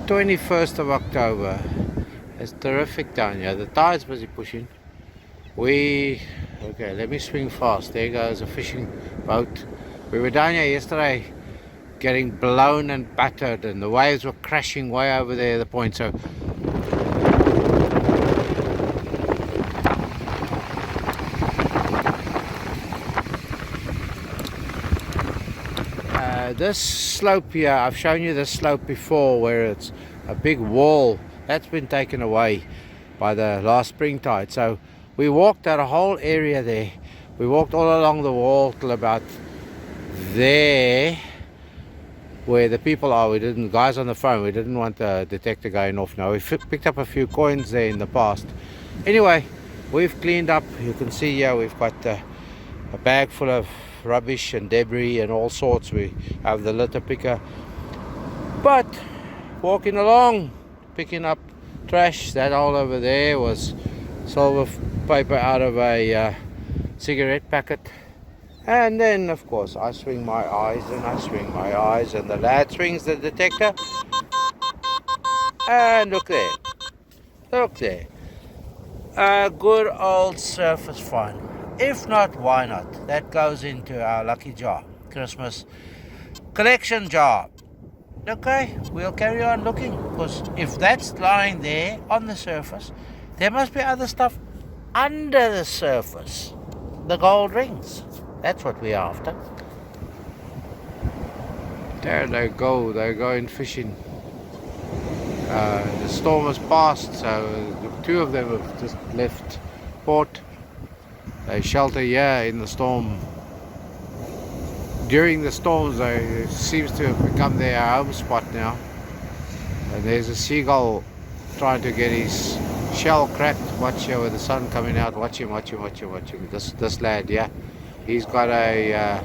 21st of October. It's terrific down here. The tide's busy pushing. Okay, let me swing fast. There goes a fishing boat. We were down here yesterday getting blown and battered, and the waves were crashing way over there at the point. So this slope here, I've shown you this slope before, where it's a big wall that's been taken away by the last spring tide. So we walked that whole area there. We walked all along the wall till about there where the people are. We didn't, guys on the phone, we didn't want the detector going off now. We picked up a few coins there in the past. Anyway, we've cleaned up. You can see here we've got a bag full of rubbish and debris and all sorts. We have the litter picker, but walking along, picking up trash. That all over there was silver paper out of a cigarette packet. And then of course I swing my eyes and I swing my eyes, and the lad swings the detector, and look there, a good old surface find. If not, why not? That goes into our lucky jar, Christmas collection jar. Okay, we'll carry on looking, because if that's lying there on the surface, there must be other stuff under the surface. The gold rings. That's what we're after. There they go. They're going fishing. The storm has passed, so the two of them have just left port. They shelter here in the storm. During the storms, it seems to have become their home spot now. And there's a seagull trying to get his shell cracked. Watch here with the sun coming out. Watch him. This lad, yeah. He's got a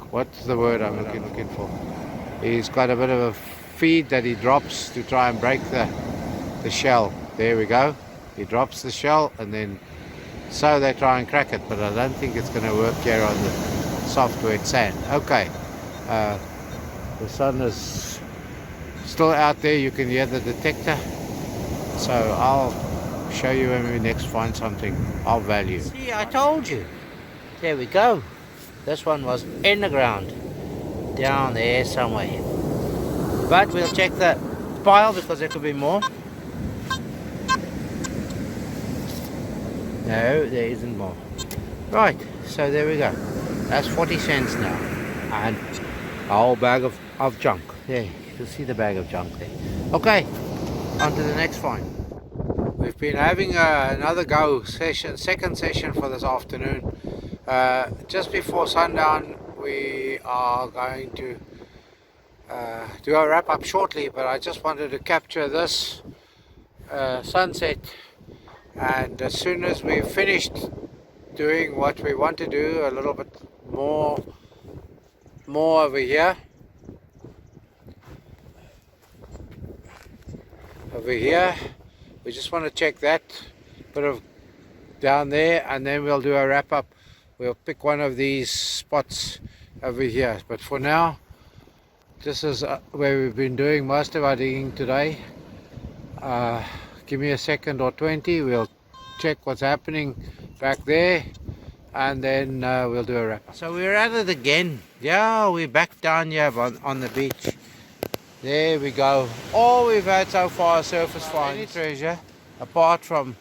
what's the word I'm looking for? He's got a bit of a feed that he drops to try and break the shell. There we go. He drops the shell, and then so they try and crack it, but I don't think it's going to work here on the soft wet sand. Okay, the sun is still out there. You can hear the detector, so I'll show you when we next find something of value. See, I told you. There we go. This one was in the ground down there somewhere, but we'll check the pile because there could be more. No, there isn't more. Right, so there we go. That's 40 cents now. And a whole bag of junk. There, you can see the bag of junk there. Okay, on to the next find. We've been having another second session for this afternoon. Just before sundown, we are going to do a wrap up shortly, but I just wanted to capture this sunset. And as soon as we've finished doing what we want to do, a little bit more over here. We just want to check that bit of down there, and then we'll do a wrap up. We'll pick one of these spots over here. But for now, this is where we've been doing most of our digging today. Give me a second or 20, we'll check what's happening back there, and then we'll do a wrap up. So we're at it again. Yeah, we're back down here on the beach. There we go. All we've had so far is surface finds. Any treasure, apart from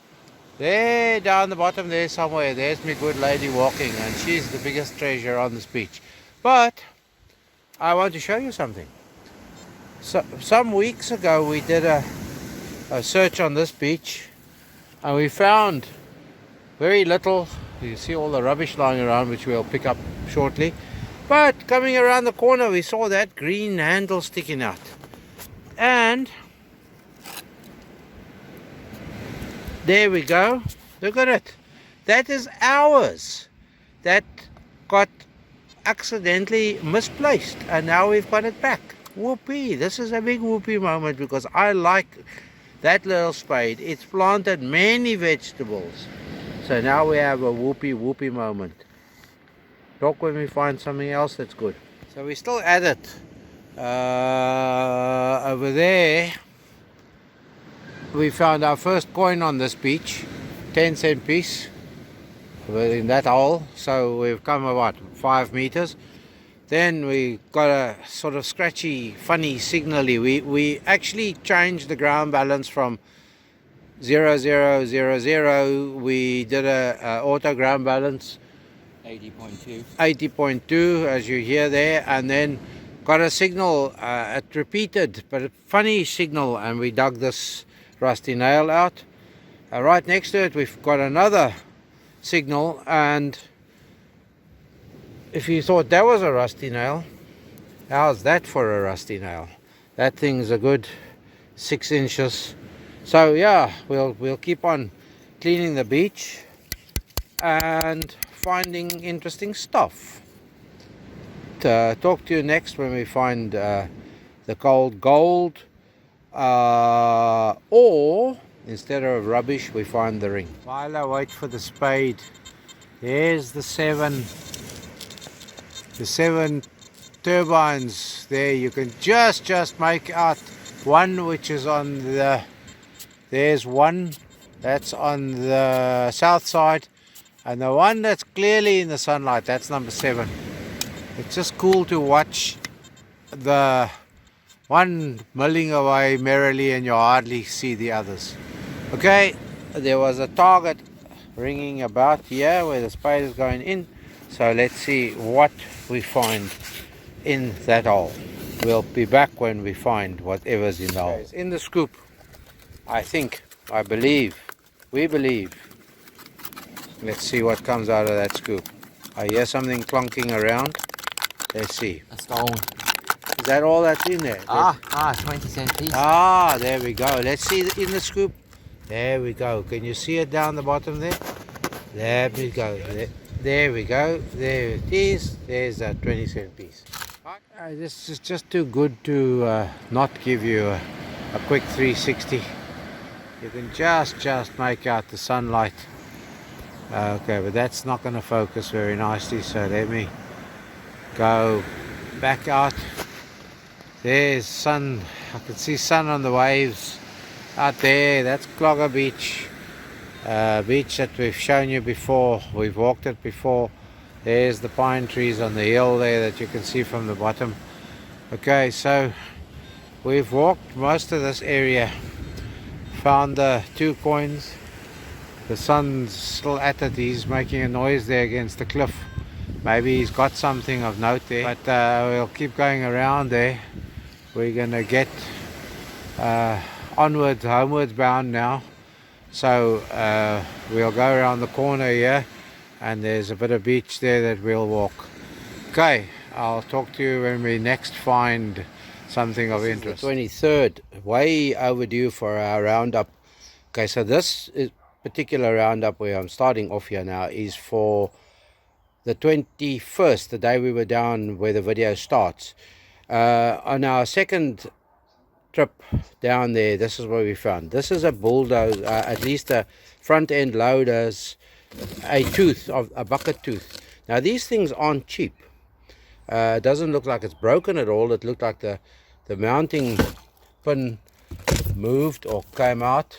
there down the bottom there somewhere. There's my good lady walking, and she's the biggest treasure on this beach. But I want to show you something. So some weeks ago we did a search on this beach, and we found very little. You see all the rubbish lying around, which we'll pick up shortly. But coming around the corner, we saw that green handle sticking out, and there we go. Look at it. That is ours. That got accidentally misplaced, and now we've got it back. Whoopee. This is a big whoopee moment, because I like that little spade. It's planted many vegetables. So now we have a whoopee moment. Talk when we find something else that's good. So we're still at it. Over there we found our first coin on this beach, 10-cent piece in that hole. So we've come about 5 meters. Then we got a sort of scratchy, funny signally. We actually changed the ground balance from 0000. We did a auto ground balance 80.2 as you hear there, and then got a signal. It repeated, but a funny signal, and we dug this rusty nail out. Right next to it we've got another signal, and if you thought that was a rusty nail, how's that for a rusty nail? That thing's a good 6 inches. So yeah, we'll keep on cleaning the beach and finding interesting stuff. Talk to you next when we find the cold gold, or instead of rubbish we find the ring. While I wait for the spade, there's the seven turbines there. You can just make out one which is on the, there's one that's on the south side, and the one that's clearly in the sunlight, that's number 7. It's just cool to watch the one milling away merrily and you hardly see the others. Okay, there was a target ringing about here where the spade is going in, so let's see what we find in that hole. We'll be back when we find whatever's in the hole. It's in the scoop, I think, I believe, we believe. Let's see what comes out of that scoop. I hear something clunking around. Let's see. A stone. Is that all that's in there? 20-cent piece. There we go. Let's see in the scoop. There we go. Can you see it down the bottom there? There we go. There we go. There it is. There's a 20-cent piece. This is just too good to not give you a quick 360. You can just make out the sunlight. Okay, but that's not going to focus very nicely, so let me go back out. There's sun. I can see sun on the waves out there. That's Clogger Beach, beach that we've shown you before. We've walked it before. There's the pine trees on the hill there that you can see from the bottom. Okay, so we've walked most of this area, found the 2 coins. The sun's still at it. He's making a noise there against the cliff. Maybe he's got something of note there, but we'll keep going around there. We're gonna get onwards, homewards bound now. So we'll go around the corner here, and there's a bit of beach there that we'll walk. Okay, I'll talk to you when we next find something of interest. The 23rd, way overdue for our roundup. Okay, so this is particular roundup where I'm starting off here now is for the 21st, the day we were down where the video starts. On our second trip down there, this is what we found. This is a bulldozer, at least a front end loader's a tooth, of a bucket tooth. Now these things aren't cheap. It doesn't look like it's broken at all. It looked like the mounting pin moved or came out.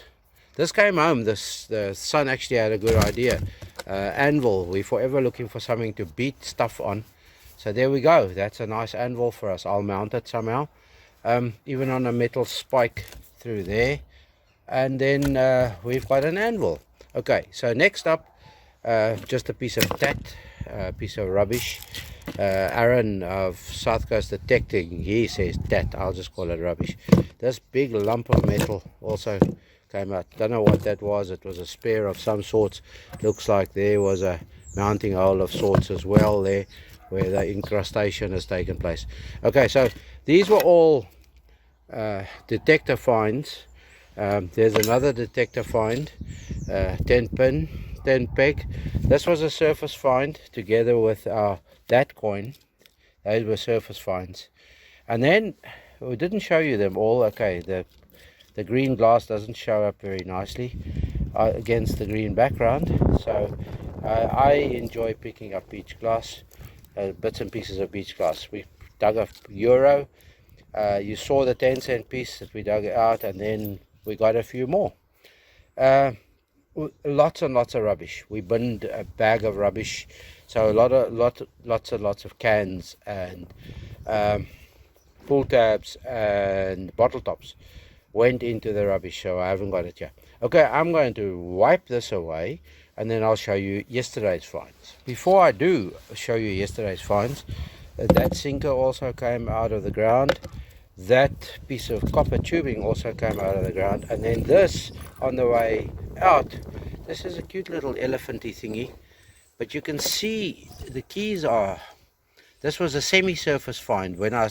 This came home. The son actually had a good idea. Anvil. We're forever looking for something to beat stuff on. So there we go. That's a nice anvil for us. I'll mount it somehow. Even on a metal spike through there. And then we've got an anvil. Okay, so next up, just a piece of tat, a piece of rubbish. Arron of South Coast Detecting, he says tat. I'll just call it rubbish. This big lump of metal also came out. Don't know what that was. It was a spare of some sorts. Looks like there was a mounting hole of sorts as well there where the incrustation has taken place. Okay, so these were all detector finds. There's another detector find, 10 pin, 10 peg. This was a surface find together with our that coin. Those were surface finds. And then we didn't show you them all. Okay, the green glass doesn't show up very nicely against the green background, so I enjoy picking up beach glass, bits and pieces of beach glass. We dug a euro You saw the 10-cent piece that we dug out, and then we got a few more. Lots and lots of rubbish. We binned a bag of rubbish, so lots and lots of cans and pull tabs and bottle tops went into the rubbish, so I haven't got it yet. Okay, I'm going to wipe this away and then I'll show you yesterday's finds. Before I do show you yesterday's finds, that sinker also came out of the ground. That piece of copper tubing also came out of the ground, and then this on the way out. This is a cute little elephanty thingy, but you can see the keys are. This was a semi-surface find when I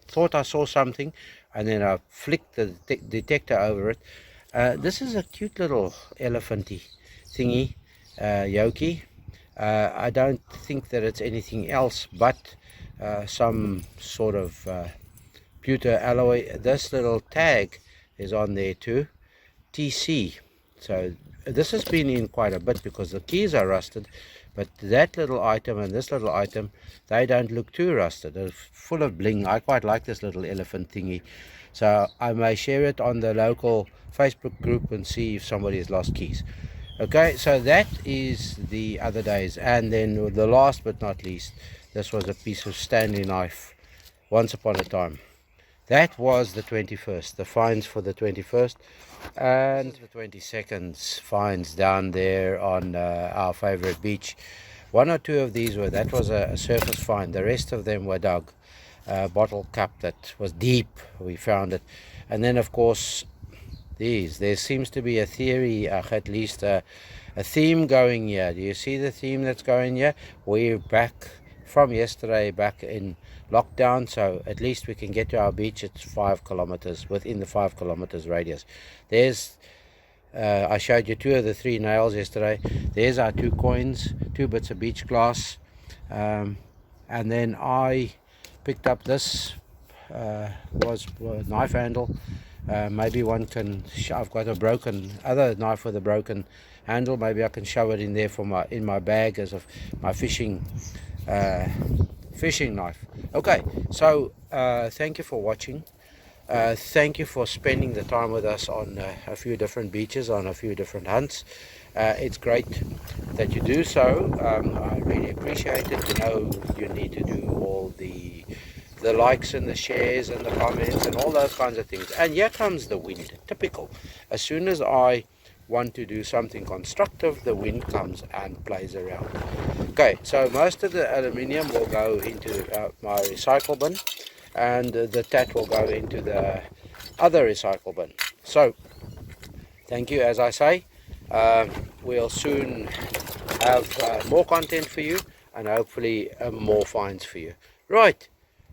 thought I saw something, and then I flicked the detector over it. This is a cute little elephanty thingy, yoki. I don't think that it's anything else but some sort of pewter alloy. This little tag is on there too, TC. So this has been in quite a bit because the keys are rusted, but that little item and this little item, they don't look too rusted. They're full of bling. I quite like this little elephant thingy, so I may share it on the local Facebook group and see if somebody has lost keys. Okay, so that is the other days. And then the last but not least, this was a piece of Stanley knife once upon a time. That was the 21st, the finds for the 21st, and the 22nd finds down there on our favorite beach. One or two of these were, that was a surface find. The rest of them were dug. Bottle cap that was deep, we found it. And then of course these, there seems to be a theory, at least a theme going here. Do you see the theme that's going here? We're back from yesterday, back in lockdown, so at least we can get to our beach. It's 5 kilometers, within the 5 kilometers radius. There's I showed you 2 of the 3 nails yesterday. There's our 2 coins, 2 bits of beach glass, and then I picked up this was a knife handle. Maybe one can I've got a broken other knife with a broken handle. Maybe I can shove it in there for my bag as of my fishing knife. Okay, so thank you for watching. Thank you for spending the time with us on a few different beaches, on a few different hunts. It's great that you do so. I really appreciate it. You know, you need to do all the likes and the shares and the comments and all those kinds of things. And here comes the wind, typical. As soon as I want to do something constructive, the wind comes and plays around. Okay, so most of the aluminium will go into my recycle bin, and the tat will go into the other recycle bin. So thank you. As I say, we'll soon have more content for you, and hopefully more finds for you. Right,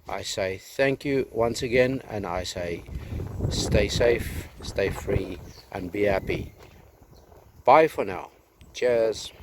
I say thank you once again, and I say stay safe, stay free, and be happy. Bye for now. Cheers.